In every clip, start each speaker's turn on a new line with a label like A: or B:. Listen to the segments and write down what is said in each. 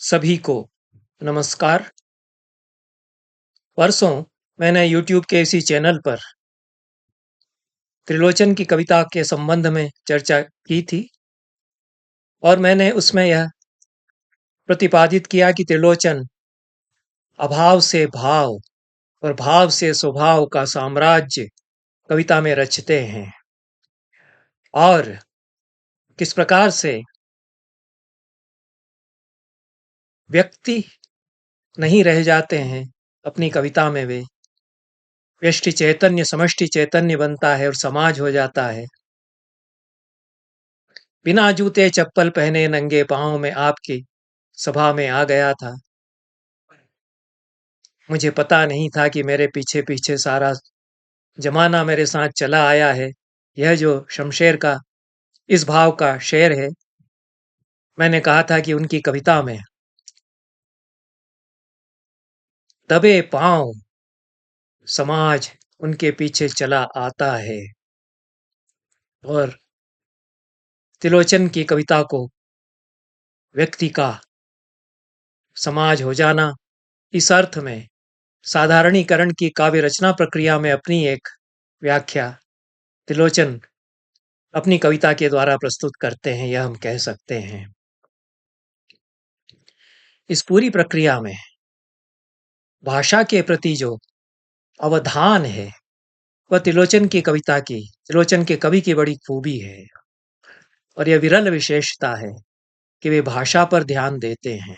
A: सभी को नमस्कार। परसों मैंने यूट्यूब के इसी चैनल पर त्रिलोचन की कविता के संबंध में चर्चा की थी और मैंने उसमें यह प्रतिपादित किया कि त्रिलोचन अभाव से भाव और भाव से स्वभाव का साम्राज्य कविता में रचते हैं और किस प्रकार से व्यक्ति नहीं रह जाते हैं अपनी कविता में। वे व्यष्टि चैतन्य समष्टि चैतन्य बनता है और समाज हो जाता है। बिना जूते चप्पल पहने नंगे पांव में आपकी सभा में आ गया था। मुझे पता नहीं था कि मेरे पीछे पीछे सारा जमाना मेरे साथ चला आया है। यह जो शमशेर का इस भाव का शेर है, मैंने कहा था कि उनकी कविता में दबे पांव समाज उनके पीछे चला आता है और त्रिलोचन की कविता को व्यक्ति का समाज हो जाना, इस अर्थ में साधारणीकरण की काव्य रचना प्रक्रिया में अपनी एक व्याख्या त्रिलोचन अपनी कविता के द्वारा प्रस्तुत करते हैं, यह हम कह सकते हैं। इस पूरी प्रक्रिया में भाषा के प्रति जो अवधान है वह त्रिलोचन की कविता की, त्रिलोचन के कवि की बड़ी खूबी है और यह विरल विशेषता है कि वे भाषा पर ध्यान देते हैं।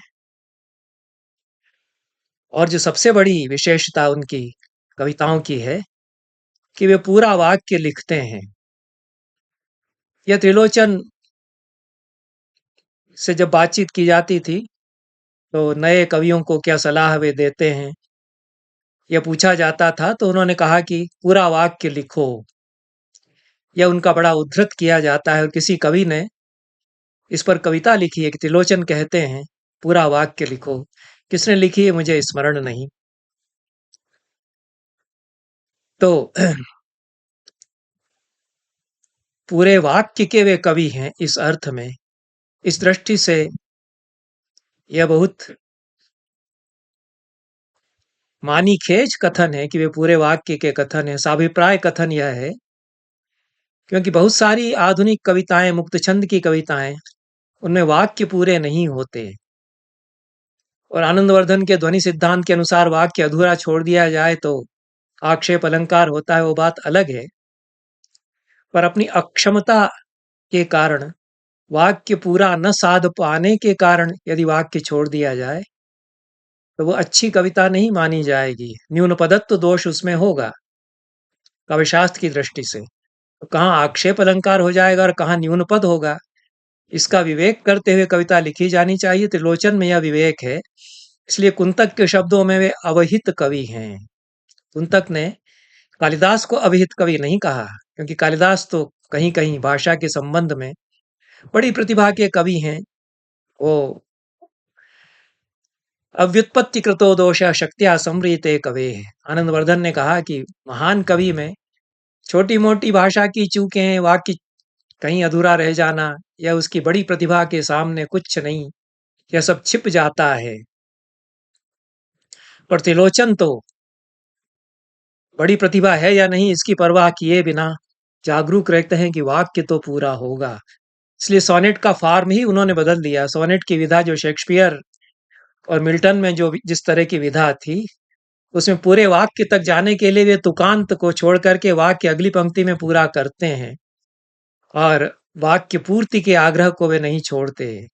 A: और जो सबसे बड़ी विशेषता उनकी कविताओं की है कि वे पूरा वाक्य लिखते हैं। यह त्रिलोचन से जब बातचीत की जाती थी तो नए कवियों को क्या सलाह वे देते हैं, यह पूछा जाता था तो उन्होंने कहा कि पूरा वाक्य लिखो। यह उनका बड़ा उद्धृत किया जाता है और किसी कवि ने इस पर कविता लिखी है कि त्रिलोचन कहते हैं पूरा वाक्य लिखो। किसने लिखी है मुझे स्मरण नहीं। तो पूरे वाक्य के वे कवि हैं इस अर्थ में। इस दृष्टि से यह बहुत मानीखेज कथन है कि वे पूरे वाक्य के कथन है। साभिप्राय कथन यह है क्योंकि बहुत सारी आधुनिक कविताएं, मुक्त छंद की कविताएं, उनमें वाक्य पूरे नहीं होते और आनंदवर्धन के ध्वनि सिद्धांत के अनुसार वाक्य अधूरा छोड़ दिया जाए तो आक्षेप अलंकार होता है, वो बात अलग है। पर अपनी अक्षमता के कारण, वाक्य पूरा न साध पाने के कारण यदि वाक्य छोड़ दिया जाए तो वो अच्छी कविता नहीं मानी जाएगी। न्यून पदत्व दोष उसमें होगा काव्यशास्त्र की दृष्टि से। तो कहाँ आक्षेप अलंकार हो जाएगा और कहाँ न्यून पद होगा, इसका विवेक करते हुए कविता लिखी जानी चाहिए। त्रिलोचन में यह विवेक है। इसलिए कुंतक के शब्दों में वे अवहित कवि हैं। कुंतक ने कालिदास को अभिहित कवि नहीं कहा क्योंकि कालिदास तो कहीं कहीं भाषा के संबंध में बड़ी प्रतिभा के कवि हैं। वो अव्युत्पत्ति कृतो दोष शक्तिया समृते कवे है। आनंदवर्धन ने कहा कि महान कवि में छोटी मोटी भाषा की चूकें, वाक्य कहीं अधूरा रह जाना, या उसकी बड़ी प्रतिभा के सामने कुछ नहीं, यह सब छिप जाता है। पर त्रिलोचन तो बड़ी प्रतिभा है या नहीं इसकी परवाह किए बिना जागरूक रहते हैं कि वाक्य तो पूरा होगा। इसलिए सोनेट का फॉर्म ही उन्होंने बदल दिया। सोनेट की विधा जो शेक्सपियर और मिल्टन में जो जिस तरह की विधा थी, उसमें पूरे वाक्य तक जाने के लिए वे तुकांत को छोड़ करके वाक्य अगली पंक्ति में पूरा करते हैं और वाक्य पूर्ति के आग्रह को वे नहीं छोड़ते।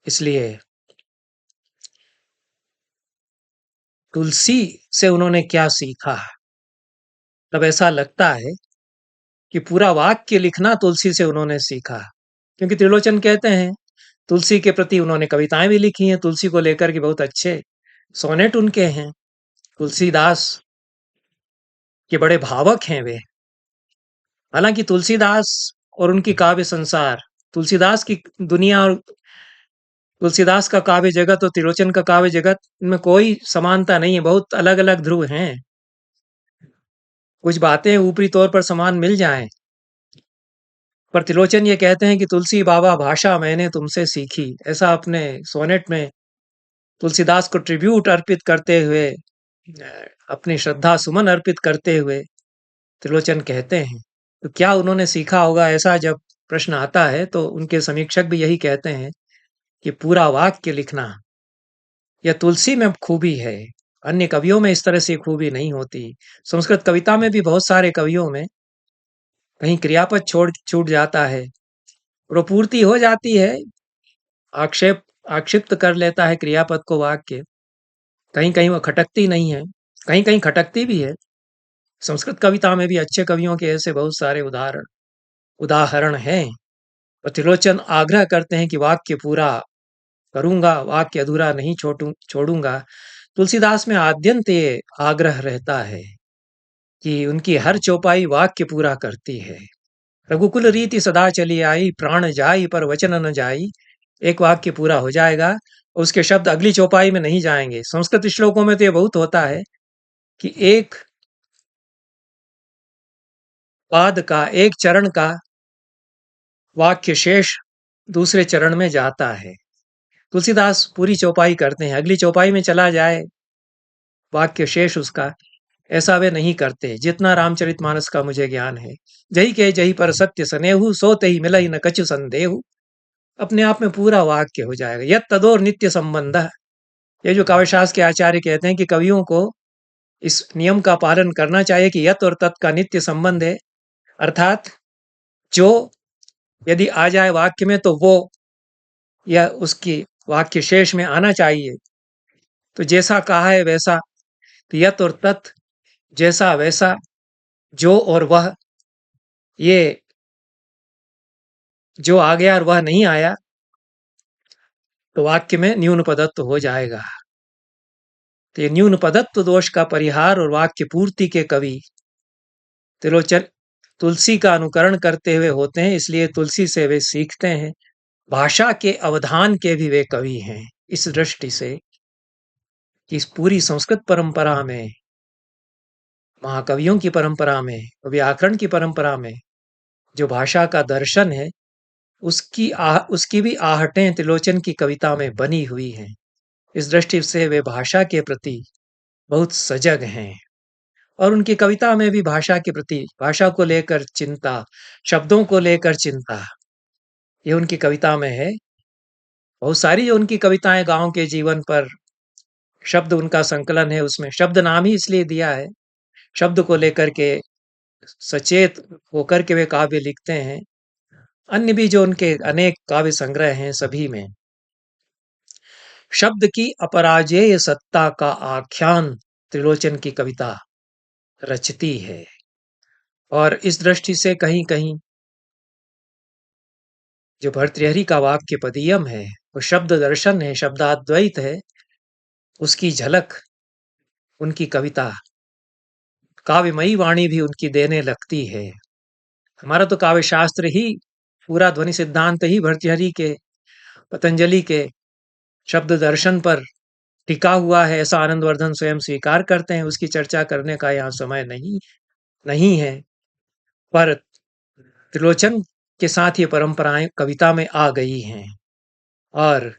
A: इसलिए तुलसी से उन्होंने क्या सीखा, तब ऐसा लगता है कि पूरा वाक्य लिखना तुलसी से उन्होंने सीखा। क्योंकि त्रिलोचन कहते हैं तुलसी के प्रति उन्होंने कविताएं भी लिखी हैं, तुलसी को लेकर के बहुत अच्छे सोनेट उनके हैं। तुलसीदास के बड़े भावक हैं वे। हालांकि तुलसीदास और उनकी काव्य संसार, तुलसीदास की दुनिया और तुलसीदास का काव्य जगत और त्रिलोचन का काव्य जगत में कोई समानता नहीं है, बहुत अलग अलग ध्रुव हैं। कुछ बातें ऊपरी तौर पर समान मिल जाएं पर त्रिलोचन ये कहते हैं कि तुलसी बाबा भाषा मैंने तुमसे सीखी। ऐसा अपने सोनेट में तुलसीदास को ट्रिब्यूट अर्पित करते हुए, अपनी श्रद्धा सुमन अर्पित करते हुए त्रिलोचन कहते हैं। तो क्या उन्होंने सीखा होगा, ऐसा जब प्रश्न आता है तो उनके समीक्षक भी यही कहते हैं कि पूरा वाक्य लिखना यह तुलसी में खूबी है, अन्य कवियों में इस तरह से खूबी नहीं होती। संस्कृत कविता में भी बहुत सारे कवियों में कहीं क्रियापद छोड़ छूट जाता है, पूर्ति हो जाती है, आक्षेप आक्षिप्त कर लेता है क्रियापद को वाक्य, कहीं कहीं वो खटकती नहीं है, कहीं कहीं खटकती भी है। संस्कृत कविता में भी अच्छे कवियों के ऐसे बहुत सारे उदाहरण उदाहरण हैं। और त्रिलोचन आग्रह करते हैं कि वाक्य पूरा करूंगा, वाक्य अधूरा नहीं छोड़ूंगा। तुलसीदास में आद्यंत ये आग्रह रहता है कि उनकी हर चौपाई वाक्य पूरा करती है। रघुकुल रीति सदा चली आई, प्राण जाई पर वचन न जाई। एक वाक्य पूरा हो जाएगा, उसके शब्द अगली चौपाई में नहीं जाएंगे। संस्कृत श्लोकों में तो ये बहुत होता है कि एक पाद का, एक चरण का वाक्य शेष दूसरे चरण में जाता है। तुलसीदास पूरी चौपाई करते हैं, अगली चौपाई में चला जाए वाक्य शेष उसका, ऐसा वे नहीं करते। जितना रामचरितमानस का मुझे ज्ञान है, जही के जही पर सत्य सनेहु, सोते ही मिलई न कछु संदेहु। अपने आप में पूरा वाक्य हो जाएगा। यत तदोर नित्य संबंध, ये जो काव्यशास्त्र के आचार्य कहते हैं कि कवियों को इस नियम का पालन करना चाहिए कि यत और तत् का नित्य संबंध है, अर्थात जो यदि आ जाए वाक्य में तो वो या उसकी वाक्य शेष में आना चाहिए। तो जैसा कहा है वैसा, तो यत और तत्, जैसा वैसा, जो और वह, ये जो आ गया और वह नहीं आया तो वाक्य में न्यून पदत्व हो जाएगा। तो ये न्यून पदत्व दोष का परिहार और वाक्य पूर्ति के कवि त्रिलोचन तुलसी का अनुकरण करते हुए होते हैं, इसलिए तुलसी से वे सीखते हैं। भाषा के अवधान के भी वे कवि हैं, इस दृष्टि से कि इस पूरी संस्कृत परंपरा में, महाकवियों की परंपरा में, व्याकरण की परंपरा में जो भाषा का दर्शन है, उसकी भी आहटें त्रिलोचन की कविता में बनी हुई हैं। इस दृष्टि से वे भाषा के प्रति बहुत सजग हैं और उनकी कविता में भी भाषा के प्रति, भाषा को लेकर चिंता, शब्दों को लेकर चिंता, ये उनकी कविता में है। बहुत सारी जो उनकी कविताएं गांव के जीवन पर, शब्द उनका संकलन है, उसमें शब्द नाम ही इसलिए दिया है, शब्द को लेकर के सचेत होकर के वे काव्य लिखते हैं। अन्य भी जो उनके अनेक काव्य संग्रह हैं, सभी में शब्द की अपराजेय सत्ता का आख्यान त्रिलोचन की कविता रचती है। और इस दृष्टि से कहीं कहीं जो भर्तृहरि का वाक्य पदीयम है, वो शब्द दर्शन है, शब्दाद्वैत है, उसकी झलक उनकी कविता, काव्यमयी वाणी भी उनकी देने लगती है। हमारा तो काव्य शास्त्र ही, पूरा ध्वनि सिद्धांत ही भर्तृहरि के, पतंजलि के शब्द दर्शन पर टिका हुआ है, ऐसा आनंदवर्धन स्वयं स्वीकार करते हैं। उसकी चर्चा करने का यहाँ समय नहीं है। पर त्रिलोचन के साथ ये परंपराएं कविता में आ गई हैं और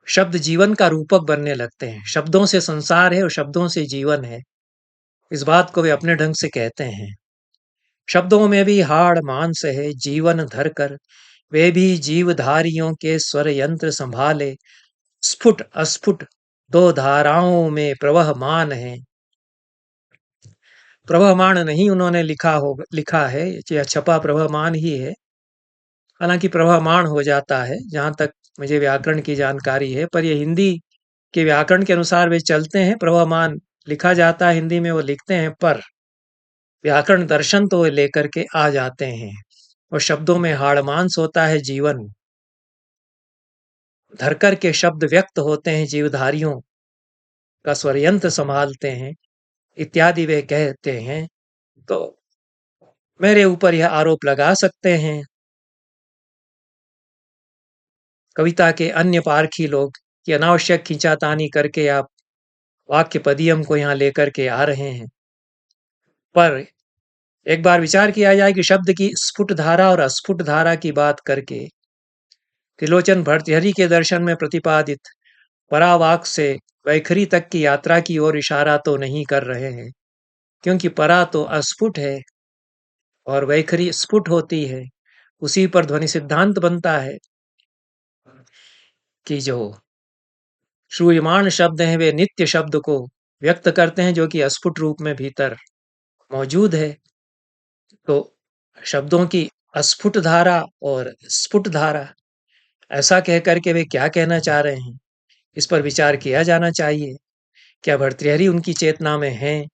A: शब्द जीवन का रूपक बनने लगते हैं। शब्दों से संसार है और शब्दों से जीवन है, इस बात को वे अपने ढंग से कहते हैं। शब्दों में भी हाड़ मांस है, जीवन धर कर वे भी जीवधारियों के स्वर यंत्र संभाले। स्फुट अस्फुट दो धाराओं में प्रवहमान है। प्रवहमान नहीं उन्होंने लिखा है, यह छपा प्रवहमान ही है। हालांकि प्रवहमान हो जाता है, जहां तक मुझे व्याकरण की जानकारी है, पर ये हिंदी के व्याकरण के अनुसार वे चलते हैं। प्रवहमान लिखा जाता है हिंदी में, वो लिखते हैं, पर व्याकरण दर्शन तो वे लेकर के आ जाते हैं। और शब्दों में हाड़मांस होता है, जीवन धरकर के शब्द व्यक्त होते हैं, जीवधारियों का स्वरयंत्र संभालते हैं, इत्यादि वे कहते हैं। तो मेरे ऊपर यह आरोप लगा सकते हैं कविता के अन्य पारखी लोग कि अनावश्यक खींचातानी करके आप वाक्य पदियम को यहाँ लेकर के आ रहे हैं। पर एक बार विचार किया जाए कि शब्द की स्फुट धारा और अस्फुट धारा की बात करके त्रिलोचन भर्तृहरि के दर्शन में प्रतिपादित परावाक से वैखरी तक की यात्रा की ओर इशारा तो नहीं कर रहे हैं, क्योंकि परा तो अस्फुट है और वैखरी स्फुट होती है। उसी पर ध्वनि सिद्धांत बनता है कि जो श्रूयमाण शब्द हैं वे नित्य शब्द को व्यक्त करते हैं जो कि अस्फुट रूप में भीतर मौजूद है। तो शब्दों की अस्फुट धारा और स्फुट धारा, ऐसा कह करके वे क्या कहना चाह रहे हैं, इस पर विचार किया जाना चाहिए। क्या भर्तृहरि उनकी चेतना में हैं?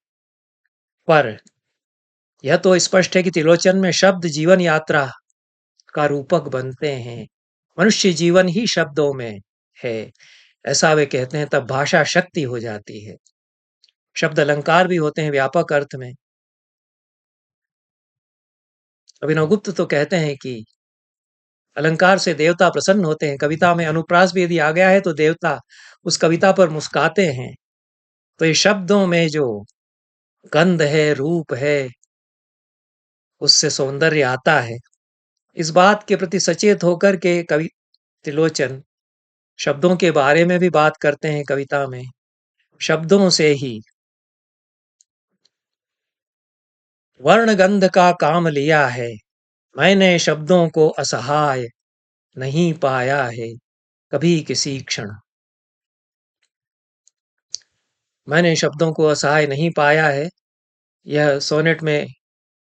A: पर यह तो स्पष्ट है कि त्रिलोचन में शब्द जीवन यात्रा का रूपक बनते हैं। मनुष्य जीवन ही शब्दों में है, ऐसा वे कहते हैं। तब भाषा शक्ति हो जाती है। शब्द अलंकार भी होते हैं व्यापक अर्थ में। अभिनव गुप्त तो कहते हैं कि अलंकार से देवता प्रसन्न होते हैं। कविता में अनुप्रास भी यदि आ गया है तो देवता उस कविता पर मुस्काते हैं। तो ये शब्दों में जो गंध है, रूप है, उससे सौंदर्य आता है। इस बात के प्रति सचेत होकर के कवि त्रिलोचन शब्दों के बारे में भी बात करते हैं कविता में। शब्दों से ही वर्ण गंध का काम लिया है, मैंने शब्दों को असहाय नहीं पाया है कभी किसी क्षण। मैंने शब्दों को असहाय नहीं पाया है, यह सोनेट में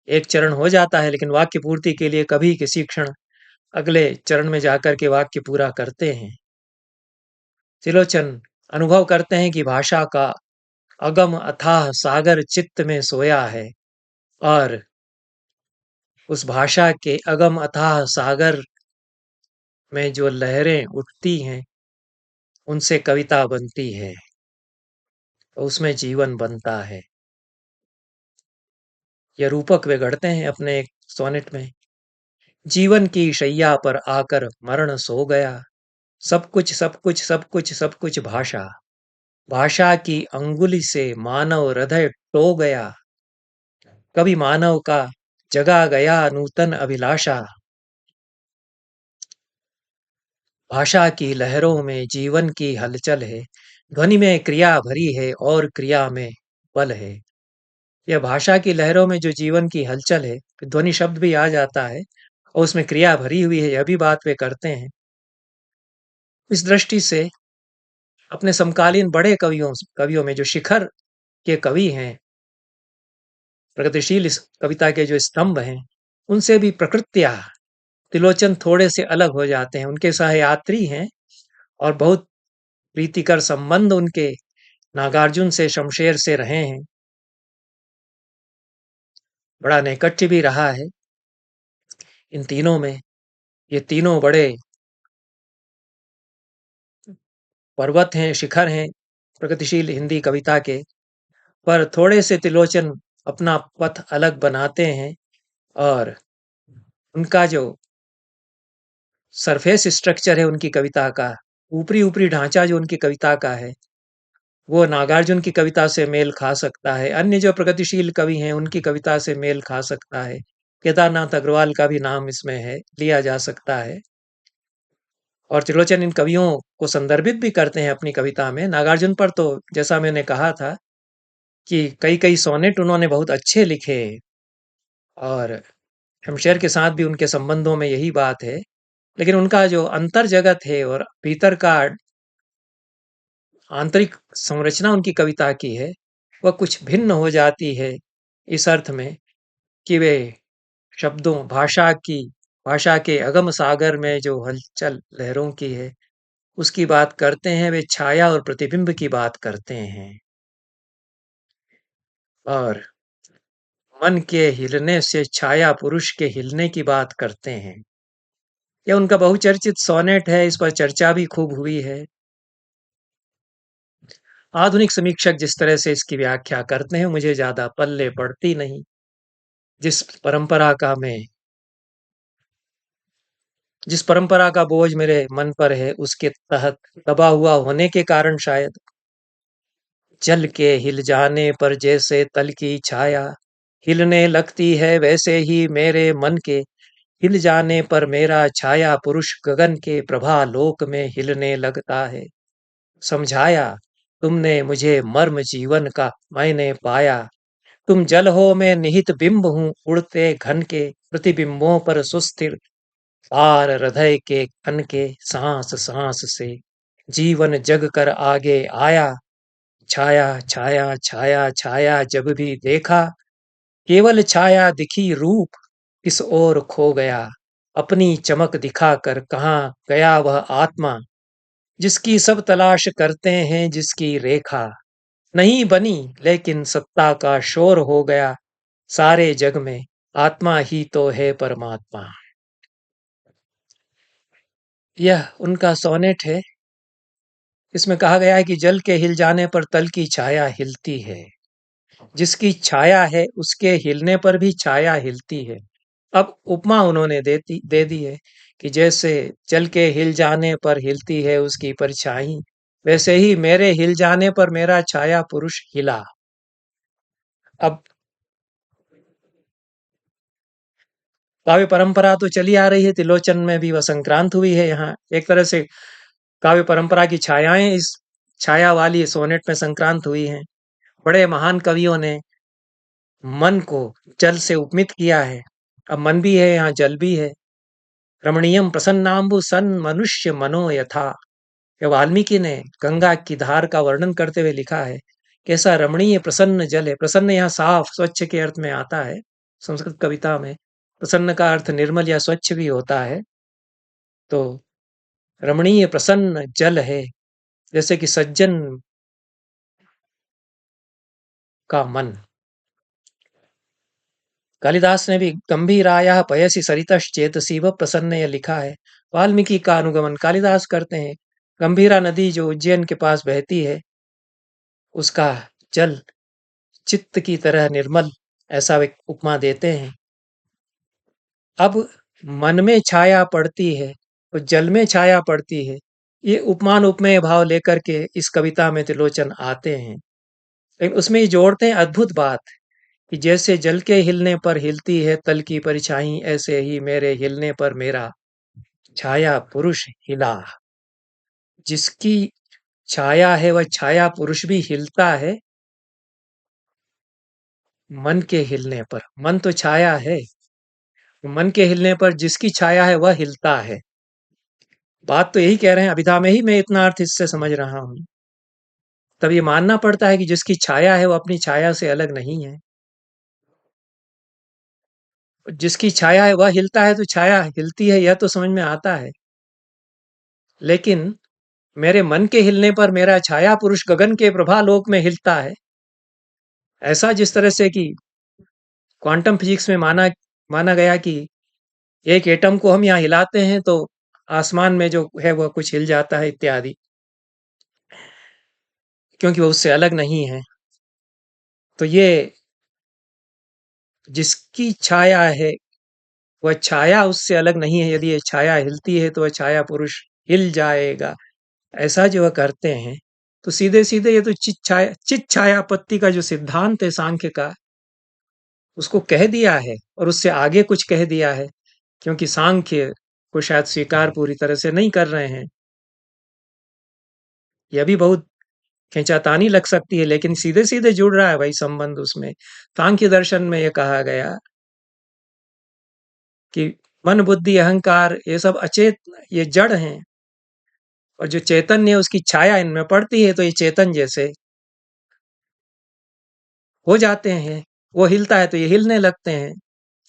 A: एक चरण हो जाता है, लेकिन वाक्य पूर्ति के लिए कभी किसी क्षण अगले चरण में जाकर के वाक्य पूरा करते हैं। त्रिलोचन अनुभव करते हैं कि भाषा का अगम अथाह सागर चित्त में सोया है और उस भाषा के अगम अथाह सागर में जो लहरें उठती हैं उनसे कविता बनती है, उसमें जीवन बनता है। यह रूपक वे गढ़ते हैं अपने एक सोनेट में। जीवन की शैया पर आकर मरण सो गया, सब कुछ सब कुछ सब कुछ सब कुछ भाषा, भाषा की अंगुली से मानव हृदय टो गया, कभी मानव का जगा गया नूतन अभिलाषा। भाषा की लहरों में जीवन की हलचल है, ध्वनि में क्रिया भरी है और क्रिया में बल है। यह भाषा की लहरों में जो जीवन की हलचल है, ध्वनि शब्द भी आ जाता है और उसमें क्रिया भरी हुई है, यह भी बात वे करते हैं। इस दृष्टि से अपने समकालीन बड़े कवियों कवियों में जो शिखर के कवि हैं, प्रगतिशील इस कविता के जो स्तंभ हैं, उनसे भी प्रकृत्या त्रिलोचन थोड़े से अलग हो जाते हैं। उनके सहयात्री हैं और बहुत प्रीतिकर संबंध उनके नागार्जुन से, शमशेर से रहे हैं। बड़ा नैकट्य भी रहा है इन तीनों में। ये तीनों बड़े पर्वत हैं, शिखर हैं प्रगतिशील हिंदी कविता के। पर थोड़े से त्रिलोचन अपना पथ अलग बनाते हैं और उनका जो सरफेस स्ट्रक्चर है उनकी कविता का, ऊपरी ऊपरी ढांचा जो उनकी कविता का है, वो नागार्जुन की कविता से मेल खा सकता है। अन्य जो प्रगतिशील कवि हैं उनकी कविता से मेल खा सकता है। केदारनाथ अग्रवाल का भी नाम इसमें है, लिया जा सकता है। और त्रिलोचन इन कवियों को संदर्भित भी करते हैं अपनी कविता में। नागार्जुन पर तो जैसा मैंने कहा था कि कई-कई सोनेट उन्होंने बहुत अच्छे लिखे और शमशेर के साथ भी उनके संबंधों में यही बात है। लेकिन उनका जो अंतर जगत है और भीतर का आंतरिक संरचना उनकी कविता की है, वह कुछ भिन्न हो जाती है इस अर्थ में कि वे शब्दों भाषा के अगम सागर में जो हलचल लहरों की है, उसकी बात करते हैं। वे छाया और प्रतिबिंब की बात करते हैं और मन के हिलने से छाया पुरुष के हिलने की बात करते हैं। यह उनका बहुचर्चित सोनेट है, इस पर चर्चा भी खूब हुई है। आधुनिक समीक्षक जिस तरह से इसकी व्याख्या करते हैं, मुझे ज़्यादा पल्ले पड़ती नहीं। जिस परंपरा का मैं जिस परंपरा का बोझ मेरे मन पर है, उसके तहत दबा हुआ होने के कारण शायद, जल के हिल जाने पर जैसे तल की छाया, हिलने लगती है वैसे ही मेरे मन के, हिल जाने पर मेरा छाया पुरुष गगन के प्रभा लोक में हिलने लगता है। समझाया तुमने मुझे मर्म जीवन का, मैंने पाया तुम जल हो मैं निहित बिंब हूँ, उड़ते घन के प्रतिबिंबों पर सुस्थिर, पार हृदय के कन के सांस सांस से जीवन जग कर आगे आया। छाया छाया छाया छाया जब भी देखा, केवल छाया दिखी रूप किस ओर खो गया। अपनी चमक दिखाकर कहाँ गया वह आत्मा, जिसकी सब तलाश करते हैं जिसकी रेखा नहीं बनी, लेकिन सत्ता का शोर हो गया सारे जग में, आत्मा ही तो है परमात्मा। यह उनका सोनेट है। इसमें कहा गया है कि जल के हिल जाने पर तल की छाया हिलती है, जिसकी छाया है उसके हिलने पर भी छाया हिलती है। अब उपमा उन्होंने दे दी है कि जैसे जल के हिल जाने पर हिलती है उसकी परछाई, वैसे ही मेरे हिल जाने पर मेरा छाया पुरुष हिला। अब काव्य परंपरा तो चली आ रही है, त्रिलोचन में भी वह संक्रांत हुई है। यहाँ एक तरह से काव्य परंपरा की छायाएं इस छाया वाली सोनेट में संक्रांत हुई हैं। बड़े महान कवियों ने मन को जल से उपमित किया है। अब मन भी है, यहाँ जल भी है। रमणीयम प्रसन्नाम्बु सन मनुष्य मनो यथा, ये वाल्मीकि ने गंगा की धार का वर्णन करते हुए लिखा है। कैसा रमणीय प्रसन्न जल है। प्रसन्न यहाँ साफ स्वच्छ के अर्थ में आता है। संस्कृत कविता में प्रसन्न का अर्थ निर्मल या स्वच्छ भी होता है। तो रमणीय प्रसन्न जल है, जैसे कि सज्जन का मन। कालिदास ने भी गंभीराया पयसी सरितश्चेतसीव प्रसन्न यह लिखा है। वाल्मीकि का अनुगमन कालिदास करते हैं। गंभीरा नदी जो उज्जैन के पास बहती है, उसका जल चित्त की तरह निर्मल, ऐसा वे उपमा देते हैं। अब मन में छाया पड़ती है तो जल में छाया पड़ती है, ये उपमान उपमेय भाव लेकर के इस कविता में त्रिलोचन आते हैं। लेकिन उसमें ये जोड़ते हैं अद्भुत बात कि जैसे जल के हिलने पर हिलती है तल की परछाई, ऐसे ही मेरे हिलने पर मेरा छाया पुरुष हिला। जिसकी छाया है वह छाया पुरुष भी हिलता है मन के हिलने पर। मन तो छाया है, मन के हिलने पर जिसकी छाया है वह हिलता है। बात तो यही कह रहे हैं, अभिधा में ही मैं इतना अर्थ इससे समझ रहा हूं। तब ये मानना पड़ता है कि जिसकी छाया है वो अपनी छाया से अलग नहीं है। जिसकी छाया है वह हिलता है तो छाया हिलती है, यह तो समझ में आता है। लेकिन मेरे मन के हिलने पर मेरा छाया पुरुष गगन के प्रभालोक में हिलता है, ऐसा जिस तरह से कि क्वांटम फिजिक्स में माना गया कि एक एटम को हम यहाँ हिलाते हैं तो आसमान में जो है वह कुछ हिल जाता है इत्यादि, क्योंकि वह उससे अलग नहीं है। तो ये जिसकी छाया है वह छाया उससे अलग नहीं है। यदि ये छाया हिलती है तो वह छाया पुरुष हिल जाएगा, ऐसा जो वह करते हैं। तो सीधे सीधे ये तो चित छायापत्ति का जो सिद्धांत है सांख्य का, उसको कह दिया है और उससे आगे कुछ कह दिया है, क्योंकि सांख्य को शायद स्वीकार पूरी तरह से नहीं कर रहे हैं। यह भी बहुत खींचातानी लग सकती है, लेकिन सीधे सीधे जुड़ रहा है भाई संबंध उसमें। सांख्य दर्शन में यह कहा गया कि मन बुद्धि अहंकार ये सब अचेत, ये जड़ हैं, और जो चैतन्य है उसकी छाया इनमें पड़ती है तो ये चेतन जैसे हो जाते हैं। वो हिलता है तो ये हिलने लगते हैं,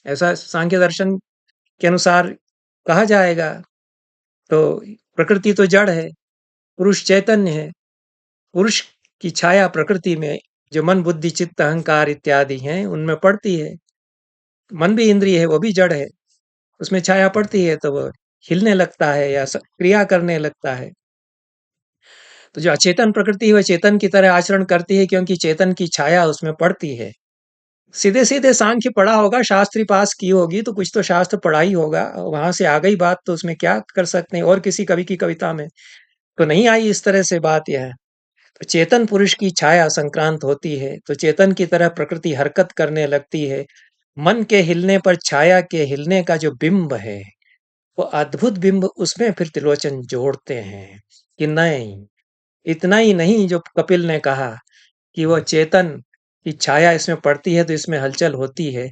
A: ऐसा सांख्य दर्शन के अनुसार कहा जाएगा। तो प्रकृति तो जड़ है, पुरुष चैतन्य है। पुरुष की छाया प्रकृति में जो मन बुद्धि चित्त अहंकार इत्यादि हैं उनमें पड़ती है। मन भी इंद्रिय है, वो भी जड़ है, उसमें छाया पड़ती है तो वो हिलने लगता है या क्रिया करने लगता है। तो जो अचेतन प्रकृति है वह चेतन की तरह आचरण करती है, क्योंकि चेतन की छाया उसमें पड़ती है। सीधे सीधे सांख्य पढ़ा होगा, शास्त्री पास की होगी तो कुछ तो शास्त्र पढ़ा ही होगा, वहां से आ गई बात तो उसमें क्या कर सकते हैं। और किसी कवि की कविता में तो नहीं आई इस तरह से बात। यह तो चेतन पुरुष की छाया संक्रांत होती है तो चेतन की तरह प्रकृति हरकत करने लगती है। मन के हिलने पर छाया के हिलने का जो बिंब है, वो अद्भुत बिंब उसमें फिर त्रिलोचन जोड़ते हैं कि नहीं, इतना ही नहीं जो कपिल ने कहा कि वो चेतन की छाया इसमें पड़ती है तो इसमें हलचल होती है,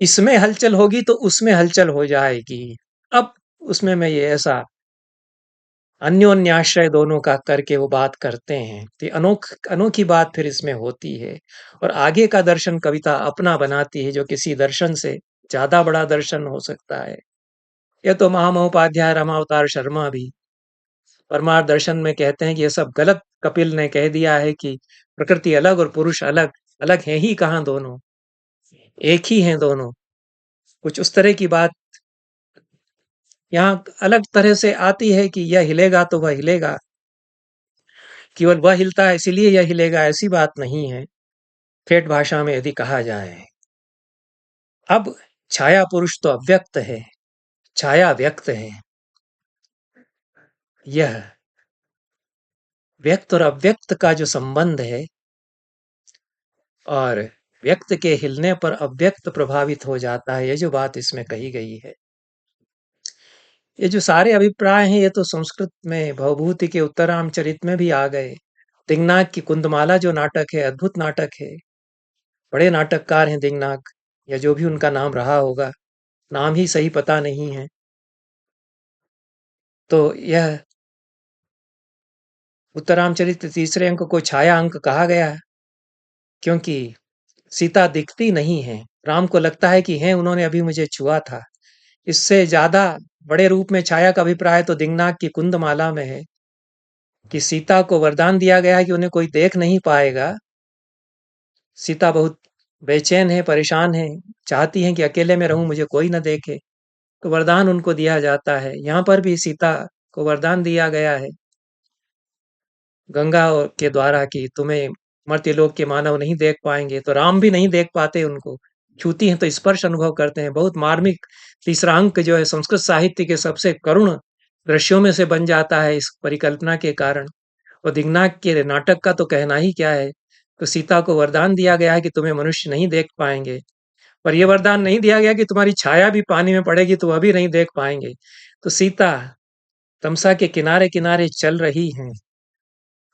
A: इसमें हलचल होगी तो उसमें हलचल हो जाएगी। अब उसमें मैं ये ऐसा अन्योन्याश्रय दोनों का करके वो बात करते हैं, तो ये अनोखी बात फिर इसमें होती है। और आगे का दर्शन कविता अपना बनाती है, जो किसी दर्शन से ज्यादा बड़ा दर्शन हो सकता है। यह तो महामहोपाध्याय रामावतार शर्मा भी परमार्थ दर्शन में कहते हैं कि ये सब गलत कपिल ने कह दिया है कि प्रकृति अलग और पुरुष अलग, अलग है ही कहाँ दोनों, एक ही हैं दोनों। कुछ उस तरह की बात यहाँ अलग तरह से आती है कि यह हिलेगा तो वह हिलेगा, केवल वह हिलता है इसीलिए यह हिलेगा, ऐसी बात नहीं है ठेठ भाषा में यदि कहा जाए। अब छाया पुरुष तो अव्यक्त है, छाया व्यक्त है। यह व्यक्त और अव्यक्त का जो संबंध है, और व्यक्त के हिलने पर अव्यक्त प्रभावित हो जाता है, ये जो बात इसमें कही गई है। ये जो सारे अभिप्राय हैं ये तो संस्कृत में भवभूति के उत्तरामचरित में भी आ गए। दिंगनाग की कुंदमाला जो नाटक है, अद्भुत नाटक है। बड़े नाटककार हैं दिंगनाग, या जो भी उनका नाम रहा होगा, नाम ही सही पता नहीं है। तो यह उत्तरामचरित तीसरे अंक को छाया अंक कहा गया है, क्योंकि सीता दिखती नहीं है। राम को लगता है कि हैं, उन्होंने अभी मुझे छुआ था। इससे ज्यादा बड़े रूप में छाया का अभिप्राय तो दिंगनाग की कुंदमाला में है कि सीता को वरदान दिया गया है कि उन्हें कोई देख नहीं पाएगा। सीता बहुत बेचैन है, परेशान है, चाहती हैं कि अकेले में रहूं, मुझे कोई न देखे। तो वरदान उनको दिया जाता है। यहाँ पर भी सीता को वरदान दिया गया है गंगा के द्वारा कि तुम्हें मर्त्यलोक के मानव नहीं देख पाएंगे। तो राम भी नहीं देख पाते उनको, छूती हैं तो स्पर्श अनुभव करते हैं। बहुत मार्मिक तीसरा अंक जो है संस्कृत साहित्य के सबसे करुण दृश्यों में से बन जाता है इस परिकल्पना के कारण। और दिग्नाग के नाटक का तो कहना ही क्या है। तो सीता को वरदान दिया गया है कि तुम्हें मनुष्य नहीं देख पाएंगे, पर यह वरदान नहीं दिया गया कि तुम्हारी छाया भी पानी में पड़ेगी तो वह भी नहीं देख पाएंगे। तो सीता तमसा के किनारे किनारे चल रही हैं,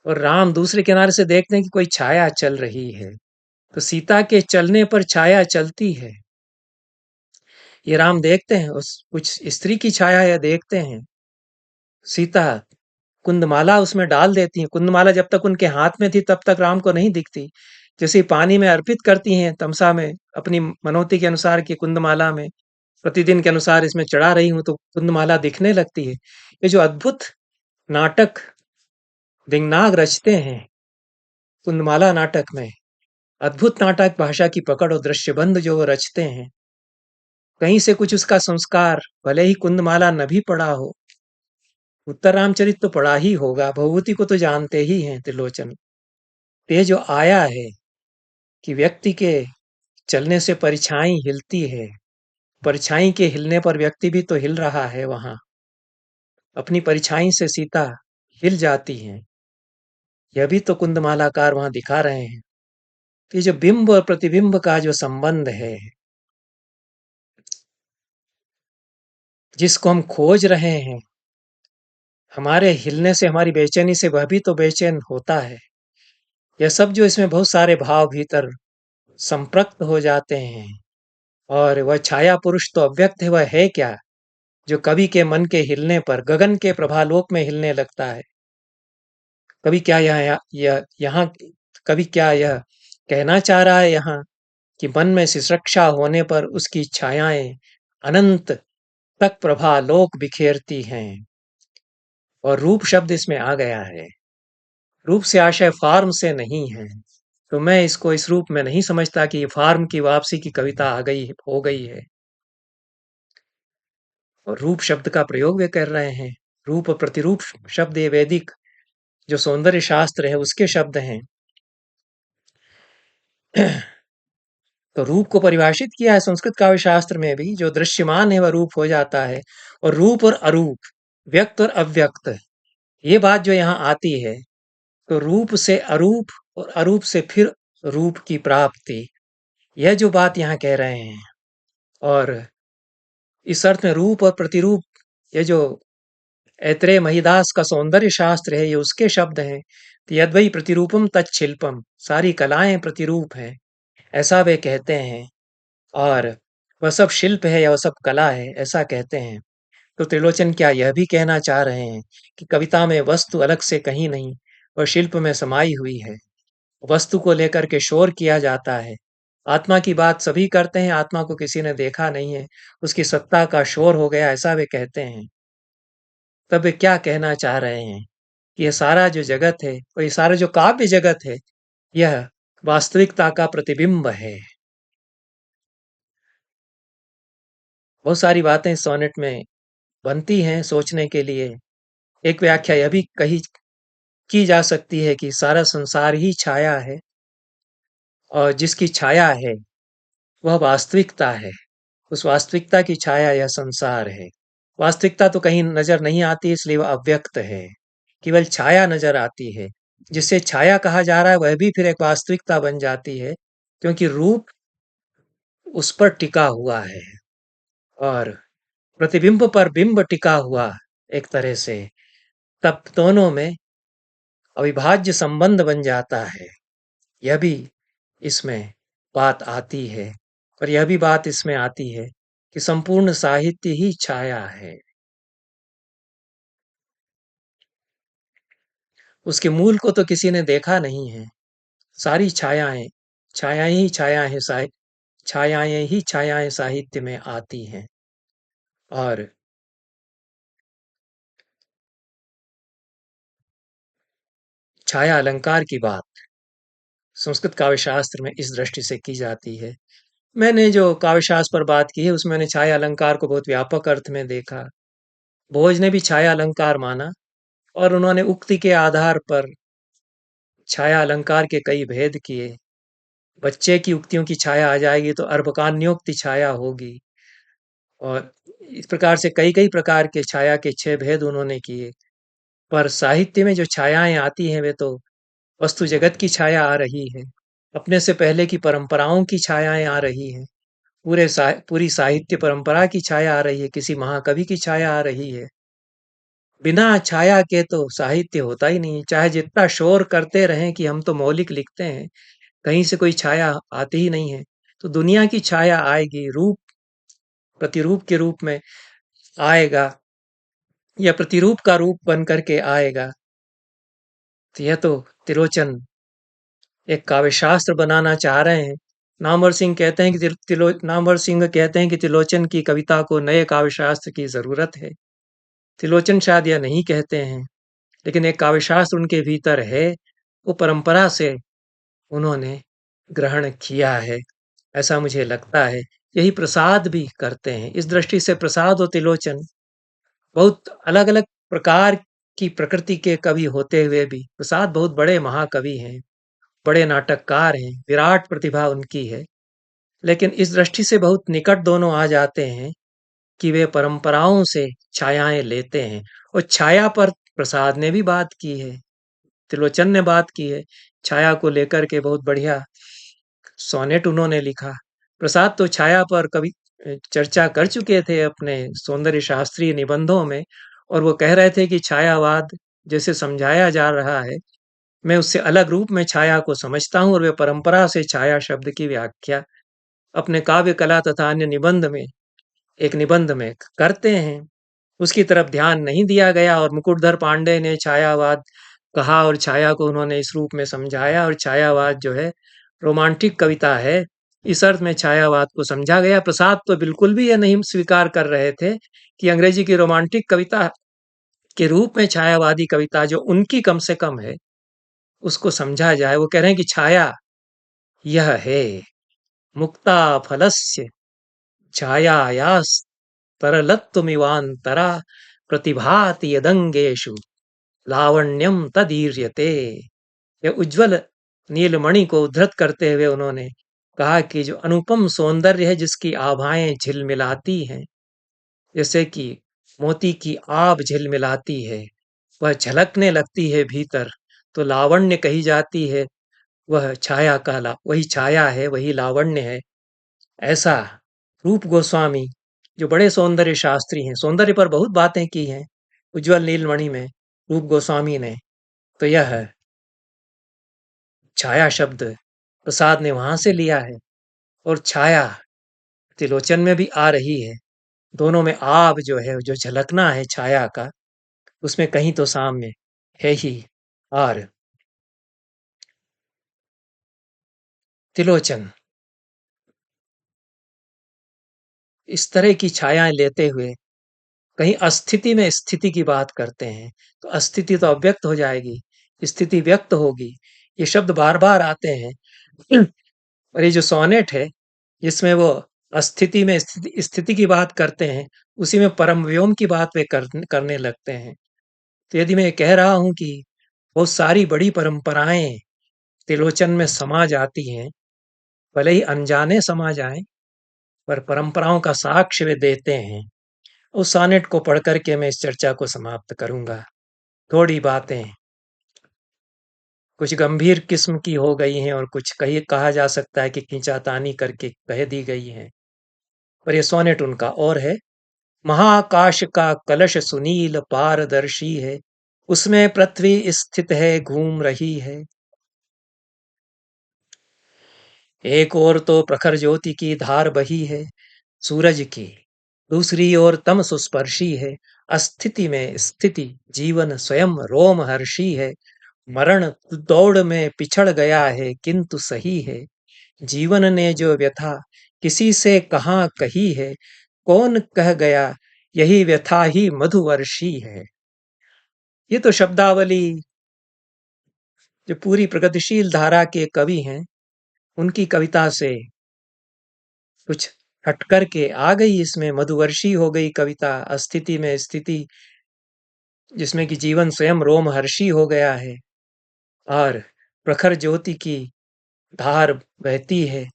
A: और राम दूसरे किनारे से देखते हैं कि कोई छाया चल रही है। तो सीता के चलने पर छाया चलती है, ये राम देखते हैं। उस कुछ स्त्री की छाया या देखते हैं। सीता कुंदमाला उसमें डाल देती हैं। कुंदमाला जब तक उनके हाथ में थी तब तक राम को नहीं दिखती। जैसे ही पानी में अर्पित करती हैं तमसा में अपनी मनोती के अनुसार की कुंदमाला में, प्रतिदिन के अनुसार इसमें चढ़ा रही हूं, तो कुंदमाला दिखने लगती है। ये जो अद्भुत नाटक दिंगनाग रचते हैं कुंदमाला नाटक में, अद्भुत नाटक भाषा की पकड़ और दृश्यबंध जो वो रचते हैं, कहीं से कुछ उसका संस्कार, भले ही कुंदमाला न भी पढ़ा हो, उत्तर रामचरित तो पढ़ा ही होगा, भभूति को तो जानते ही हैं त्रिलोचन। ये जो आया है कि व्यक्ति के चलने से परछाई हिलती है, परछाई के हिलने पर व्यक्ति भी तो हिल रहा है। वहां अपनी परछाई से सीता हिल जाती हैं, यह भी तो कुंदमालाकार वहां दिखा रहे हैं। तो ये जो बिंब और प्रतिबिंब का जो संबंध है, जिसको हम खोज रहे हैं, हमारे हिलने से, हमारी बेचैनी से वह भी तो बेचैन होता है। यह सब जो इसमें बहुत सारे भाव भीतर संपृक्त हो जाते हैं। और वह छाया पुरुष तो अव्यक्त है, वह है क्या जो कवि के मन के हिलने पर गगन के प्रभालोक में हिलने लगता है। कवि क्या यहाँ कवि क्या यह कहना चाह रहा है यहाँ कि मन में शिश्रक्षा होने पर उसकी छायाएं अनंत तक प्रभालोक बिखेरती हैं। और रूप शब्द इसमें आ गया है। रूप से आशय फार्म से नहीं है। तो मैं इसको इस रूप में नहीं समझता कि ये फार्म की वापसी की कविता आ गई हो गई है। और रूप शब्द का प्रयोग वे कर रहे हैं। रूप और प्रतिरूप शब्द ये वैदिक जो सौंदर्य शास्त्र है उसके शब्द हैं। तो रूप को परिभाषित किया है संस्कृत काव्य शास्त्र में भी, जो दृश्यमान है वह रूप हो जाता है। और रूप और अरूप, व्यक्त और अव्यक्त, ये बात जो यहाँ आती है तो रूप से अरूप और अरूप से फिर रूप की प्राप्ति, यह जो बात यहाँ कह रहे हैं। और इस अर्थ में रूप और प्रतिरूप, ये जो ऐत्रेय महिदास का सौंदर्य शास्त्र है, ये उसके शब्द हैं। तो यद्वै प्रतिरूपम तत्शिल्पम, सारी कलाएं प्रतिरूप हैं, ऐसा वे कहते हैं। और वह सब शिल्प है या वह सब कला है, ऐसा कहते हैं। तो त्रिलोचन क्या यह भी कहना चाह रहे हैं कि कविता में वस्तु अलग से कहीं नहीं, वह शिल्प में समाई हुई है। वस्तु को लेकर के शोर किया जाता है। आत्मा की बात सभी करते हैं, आत्मा को किसी ने देखा नहीं है, उसकी सत्ता का शोर हो गया, ऐसा वे कहते हैं। तब वे क्या कहना चाह रहे हैं कि यह सारा जो जगत है और ये सारा जो काव्य जगत है, यह वास्तविकता का प्रतिबिंब है। बहुत सारी बातें इस सोनेट में बनती हैं सोचने के लिए। एक व्याख्या यह भी कही की जा सकती है कि सारा संसार ही छाया है, और जिसकी छाया है वह वास्तविकता है। उस वास्तविकता की छाया यह संसार है। वास्तविकता तो कहीं नजर नहीं आती, इसलिए वह अव्यक्त है। केवल छाया नजर आती है। जिसे छाया कहा जा रहा है वह भी फिर एक वास्तविकता बन जाती है, क्योंकि रूप उस पर टिका हुआ है और प्रतिबिंब पर बिंब टिका हुआ, एक तरह से। तब दोनों में अविभाज्य संबंध बन जाता है। यह भी इसमें बात आती है। और यह भी बात इसमें आती है कि संपूर्ण साहित्य ही छाया है। उसके मूल को तो किसी ने देखा नहीं है। सारी छायाएं, छायाएं ही छायाएं छायाएं ही छायाएं साहित्य में आती हैं। और छाया अलंकार की बात संस्कृत काव्यशास्त्र में इस दृष्टि से की जाती है। मैंने जो काव्यशास्त्र पर बात की है उसमें मैंने छाया अलंकार को बहुत व्यापक अर्थ में देखा। भोज ने भी छाया अलंकार माना, और उन्होंने उक्ति के आधार पर छाया अलंकार के कई भेद किए। बच्चे की उक्तियों की छाया आ जाएगी तो अर्भकान्योक्ति छाया होगी, और इस प्रकार से कई कई प्रकार के छाया के 6 भेद उन्होंने किए। पर साहित्य में जो छायाएं आती हैं वे तो वस्तु जगत की छाया आ रही है, अपने से पहले की परंपराओं की छायाएं आ रही हैं, पूरी साहित्य परंपरा की छाया आ रही है, किसी महाकवि की छाया आ रही है। बिना छाया के तो साहित्य होता ही नहीं। चाहे जितना शोर करते रहें कि हम तो मौलिक लिखते हैं, कहीं से कोई छाया आती ही नहीं है। तो दुनिया की छाया आएगी, रूप प्रतिरूप के रूप में आएगा, या प्रतिरूप का रूप बन करके आएगा। तो यह तो त्रिलोचन एक काव्यशास्त्र बनाना चाह रहे हैं। नामवर सिंह कहते हैं कि नामवर सिंह कहते हैं कि त्रिलोचन की कविता को नए काव्यशास्त्र की जरूरत है। त्रिलोचन शायद यह नहीं कहते हैं, लेकिन एक काव्यशास्त्र उनके भीतर है, वो परंपरा से उन्होंने ग्रहण किया है, ऐसा मुझे लगता है। यही प्रसाद भी करते हैं। इस दृष्टि से प्रसाद और त्रिलोचन बहुत अलग अलग प्रकार की प्रकृति के कवि होते हुए भी प्रसाद बहुत बड़े महाकवि हैं, बड़े नाटककार हैं, विराट प्रतिभा उनकी है। लेकिन इस दृष्टि से बहुत निकट दोनों आ जाते हैं कि वे परंपराओं से छायाएं लेते हैं। और छाया पर प्रसाद ने भी बात की है, त्रिलोचन ने बात की है। छाया को लेकर के बहुत बढ़िया सोनेट उन्होंने लिखा। प्रसाद तो छाया पर कभी चर्चा कर चुके थे अपने सौंदर्य शास्त्रीय निबंधों में, और वो कह रहे थे कि छायावाद जैसे समझाया जा रहा है, मैं उससे अलग रूप में छाया को समझता हूँ, और वे परंपरा से छाया शब्द की व्याख्या अपने काव्य कला तथा अन्य निबंध में, एक निबंध में करते हैं। उसकी तरफ ध्यान नहीं दिया गया, और मुकुटधर पांडे ने छायावाद कहा और छाया को उन्होंने इस रूप में समझाया। और छायावाद जो है रोमांटिक कविता है, इस अर्थ में छायावाद को समझा गया। प्रसाद तो बिल्कुल भी यह नहीं स्वीकार कर रहे थे कि अंग्रेजी की रोमांटिक कविता के रूप में छायावादी कविता जो उनकी कम से कम है उसको समझा जाए। वो कह रहे हैं कि छाया यह है मुक्ता फलस्य छायायास्तरलत्वमिवान्तरा प्रतिभाति यदंगेषु लावण्यम तदीर्यते। यह उज्जवल नीलमणि को उद्धृत करते हुए उन्होंने कहा कि जो अनुपम सौंदर्य है, जिसकी आभाएं झिलमिलाती हैं, जैसे कि मोती की आभ झिलमिलाती है, वह झलकने लगती है भीतर, तो लावण्य कही जाती है, वह छाया का ला वही छाया है, वही लावण्य है। ऐसा रूप गोस्वामी जो बड़े सौंदर्य शास्त्री हैं, सौंदर्य पर बहुत बातें की हैं उज्जवल नीलमणि में रूप गोस्वामी ने। तो यह छाया शब्द प्रसाद ने वहां से लिया है, और छाया त्रिलोचन में भी आ रही है। दोनों में आब जो है, जो झलकना है छाया का, उसमें कहीं तो साम्य है ही। और त्रिलोचन इस तरह की छायाएं लेते हुए कहीं अस्थिति में स्थिति की बात करते हैं, तो अस्थिति तो अव्यक्त हो जाएगी, स्थिति व्यक्त होगी। ये शब्द बार बार आते हैं। और ये जो सोनेट है, जिसमें वो अस्थिति में स्थिति की बात करते हैं, उसी में परम व्योम की बात वे करने लगते हैं। तो यदि मैं कह रहा हूं कि बहुत सारी बड़ी परंपराएं त्रिलोचन में समा जाती हैं, भले ही अनजाने समा जाएं, पर परंपराओं का साक्ष्य वे देते हैं। उस सोनेट को पढ़ करके मैं इस चर्चा को समाप्त करूंगा। थोड़ी बातें कुछ गंभीर किस्म की हो गई हैं, और कुछ कहा जा सकता है कि खींचातानी करके कह दी गई हैं। पर ये सोनेट उनका और है। महाकाश का कलश सुनील पारदर्शी है, उसमें पृथ्वी स्थित है घूम रही है। एक ओर तो प्रखर ज्योति की धार बही है सूरज की, दूसरी ओर तम सुस्पर्शी है। अस्थिति में स्थिति जीवन स्वयं रोमहर्षी है। मरण दौड़ में पिछड़ गया है किंतु सही है। जीवन ने जो व्यथा किसी से कहाँ कही है, कौन कह गया यही व्यथा ही मधुवर्षी है। ये तो शब्दावली जो पूरी प्रगतिशील धारा के कवि हैं, उनकी कविता से कुछ हट करके आ गई, इसमें मधुवर्षी हो गई कविता। अस्थिति में स्थिति, जिसमें कि जीवन स्वयं रोमहर्षी हो गया है, और प्रखर ज्योति की धार बहती है,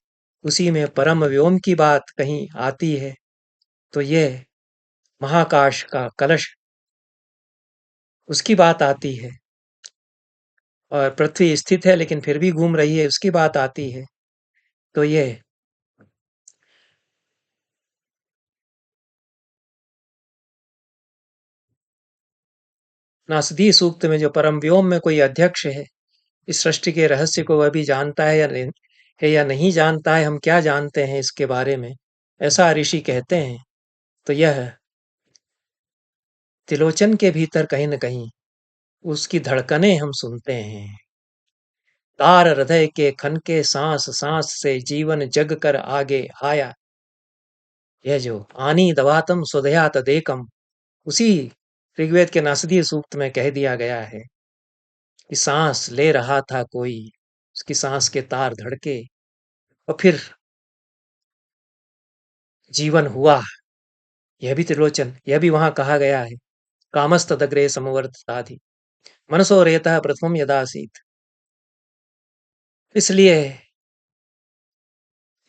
A: उसी में परम व्योम की बात कहीं आती है। तो ये महाकाश का कलश, उसकी बात आती है, और पृथ्वी स्थित है लेकिन फिर भी घूम रही है, उसकी बात आती है। तो ये नासदी सूक्त में जो परम व्योम में कोई अध्यक्ष है, इस सृष्टि के रहस्य को वह भी जानता है या नहीं जानता है, हम क्या जानते हैं इसके बारे में, ऐसा ऋषि कहते हैं। तो यह त्रिलोचन के भीतर कहीं न कहीं उसकी धड़कनें हम सुनते हैं। तार हृदय के खनके सांस सांस से जीवन जग कर आगे आया। यह जो आनी दवातम स्वधया तदेकम, उसी ऋग्वेद के नासदीय सूक्त में कह दिया गया है कि सांस ले रहा था कोई, उसकी सांस के तार धड़के, और फिर जीवन हुआ। यह भी त्रिलोचन, यह भी वहां कहा गया है। कामस्तदग्रे समवर्ताधि मनसो रेतः प्रथमम यदासीत। इसलिए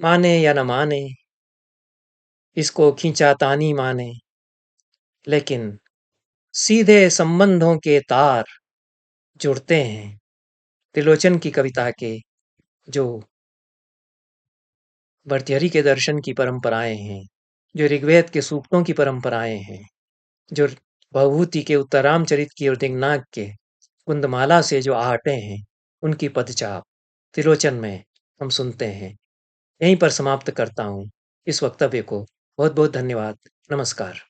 A: माने या न माने, इसको खींचातानी माने, लेकिन सीधे संबंधों के तार जुड़ते हैं त्रिलोचन की कविता के, जो भर्तृहरि के दर्शन की परंपराएं हैं, जो ऋग्वेद के सूक्तों की परंपराएं हैं, जो भवभूति के उत्तरामचरित की और दिङ्नाग के कुंदमाला से जो आहटें हैं, उनकी पदचाप त्रिलोचन में हम सुनते हैं। यहीं पर समाप्त करता हूँ इस वक्तव्य को। बहुत बहुत धन्यवाद। नमस्कार।